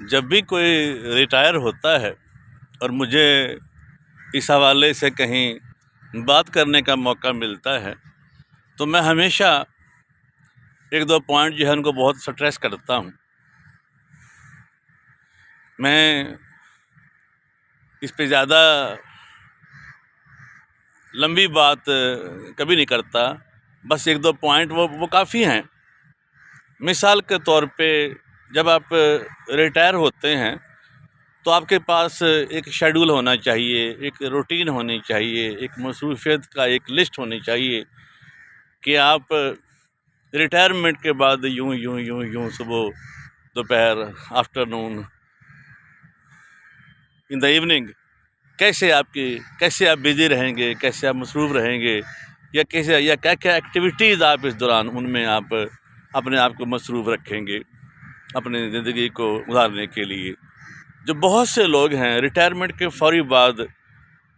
जब भी कोई रिटायर होता है और मुझे इस हवाले से कहीं बात करने का मौका मिलता है तो मैं हमेशा एक दो पॉइंट जो है उनको बहुत स्ट्रेस करता हूँ। मैं इस पे ज़्यादा लंबी बात कभी नहीं करता, बस एक दो पॉइंट वो काफ़ी हैं। मिसाल के तौर पे जब आप रिटायर होते हैं तो आपके पास एक शेड्यूल होना चाहिए, एक रूटीन होनी चाहिए, एक मसरूफियत का एक लिस्ट होनी चाहिए कि आप रिटायरमेंट के बाद यूं यूं यूं यूं सुबह, दोपहर, आफ्टरनून, इन द इवनिंग कैसे आप बिज़ी रहेंगे, कैसे आप मसरूफ़ रहेंगे, या क्या क्या एक्टिविटीज़ आप इस दौरान उनमें आप अपने आप को मसरूफ़ रखेंगे अपनी ज़िंदगी को गुजारने के लिए। जो बहुत से लोग हैं रिटायरमेंट के फ़ौरी बाद,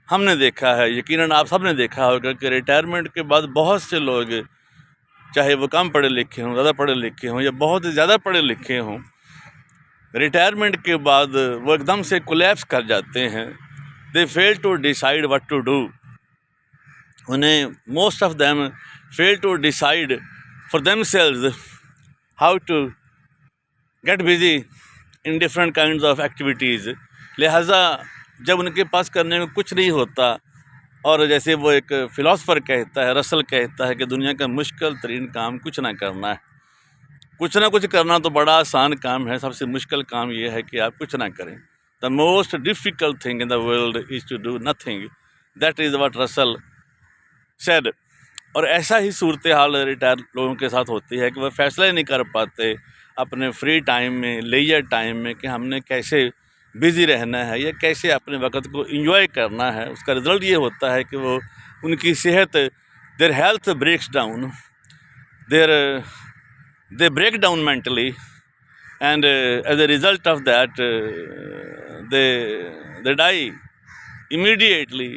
हमने देखा है, यकीनन आप सब ने देखा होगा कि रिटायरमेंट के बाद बहुत से लोग, चाहे वो कम पढ़े लिखे हों, ज़्यादा पढ़े लिखे हों या बहुत ज़्यादा पढ़े लिखे हों, रिटायरमेंट के बाद वो एकदम से कोलैप्स कर जाते हैं। They fail to decide what to do. उन्हें most of them fail to decide for themselves how to get busy in different kinds of activities. लिहाजा जब उनके पास करने को कुछ नहीं होता, और जैसे वो एक फ़िलासफ़र कहता है, रसल कहता है कि दुनिया का मुश्किल तरीन काम कुछ ना करना है। कुछ ना कुछ करना तो बड़ा आसान काम है, सबसे मुश्किल काम ये है कि आप कुछ ना करें। The most difficult thing in the world is to do nothing. That is what Russell said. और ऐसा ही सूरत हाल रिटायर लोगों के साथ होती है कि वह फ़ैसला नहीं कर पाते अपने फ्री टाइम में, लेजर टाइम में, कि हमने कैसे बिज़ी रहना है या कैसे अपने वक़्त को एंजॉय करना है। उसका रिज़ल्ट ये होता है कि वो उनकी सेहत, their health breaks down, they break down mentally, and as a result of that they die immediately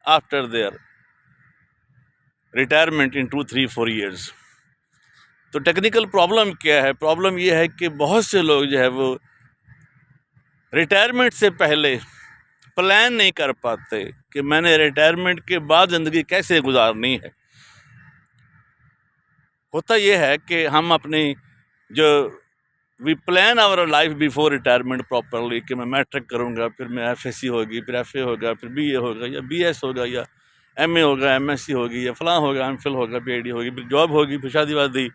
after their retirement in 2, 3, 4 years. तो टेक्निकल प्रॉब्लम क्या है? प्रॉब्लम ये है कि बहुत से लोग जो है वो रिटायरमेंट से पहले प्लान नहीं कर पाते कि मैंने रिटायरमेंट के बाद ज़िंदगी कैसे गुजारनी है। होता यह है कि हम अपनी we plan our life before retirement properly, कि मैं मैट्रिक करूँगा, फिर मैं FSC होगी, फिर FA होगा, फिर BA होगा या BS होगा या MA होगा, MSc होगी या फलां होगा, MPhil होगा, PhD होगी, फिर जॉब होगी, फिर शादी वादी,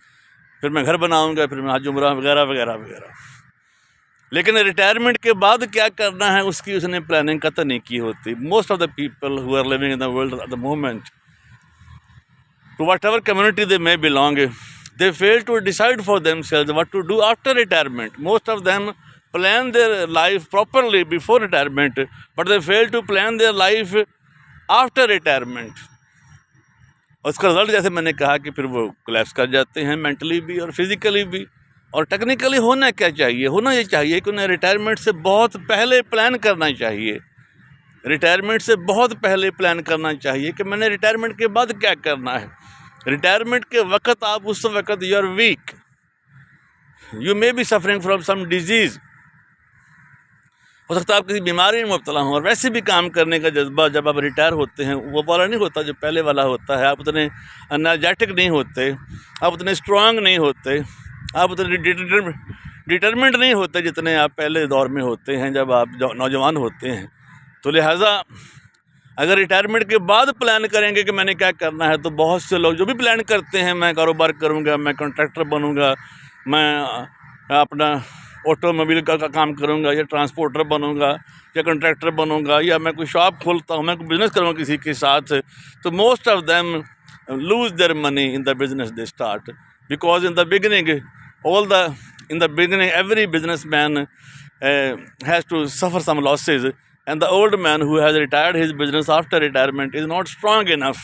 फिर मैं घर बनाऊँगा, फिर मैं हज उम्रा वगैरह वगैरह वगैरह। लेकिन रिटायरमेंट के बाद क्या करना है उसकी उसने प्लानिंग कतई नहीं की होती। Most of the people who are living in the world at the moment, to whatever community they may belong, they fail to decide for themselves what to do after retirement. Most of them plan their life properly before retirement, but they fail to plan their life after retirement. उसका result, जैसे मैंने कहा, कि फिर वो collapse कर जाते हैं मेंटली भी और फिज़िकली भी। और टेक्निकली होना क्या चाहिए? होना ये चाहिए कि उन्हें रिटायरमेंट से बहुत पहले प्लान करना चाहिए। रिटायरमेंट से बहुत पहले प्लान करना चाहिए कि मैंने रिटायरमेंट के बाद क्या करना है। रिटायरमेंट के वक्त आप उस वक्त you are weak, you may be suffering from some disease. हो सकता है आप किसी बीमारी में मुब्तला हों, और वैसे भी काम करने का जज्बा जब आप रिटायर होते हैं वो वाला नहीं होता जो पहले वाला होता है। आप उतने एनर्जेटिक नहीं होते, आप उतने स्ट्रांग नहीं होते, आप उतने डिटरमिनेंट नहीं होते जितने आप पहले दौर में होते हैं जब आप नौजवान होते हैं। तो लिहाजा अगर रिटायरमेंट के बाद प्लान करेंगे कि मैंने क्या करना है, तो बहुत से लोग जो भी प्लान करते हैं, मैं कारोबार करूंगा, मैं कॉन्ट्रैक्टर बनूंगा, मैं अपना ऑटोमोबाइल का काम करूंगा, या ट्रांसपोर्टर बनूंगा, या कॉन्ट्रैक्टर बनूंगा, या मैं कोई शॉप खोलता हूं, मैं कोई बिज़नेस करूंगा किसी के साथ, तो most of them lose their money in the business they start, because in the beginning every businessman has to suffer some losses, and the old man who has retired his business after retirement is not strong enough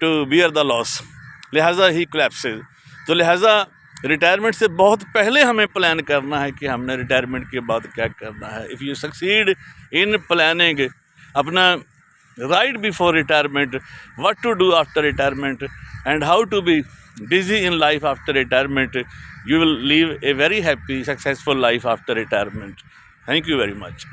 to bear the loss. लिहाजा ही collapses. तो लिहाजा retirement से बहुत पहले हमें plan करना है कि हमने रिटायरमेंट के बाद क्या करना है। If you succeed in planning अपना right before retirement, what to do after retirement, and how to be busy in life after retirement, you will live a very happy, successful life after retirement. Thank you very much.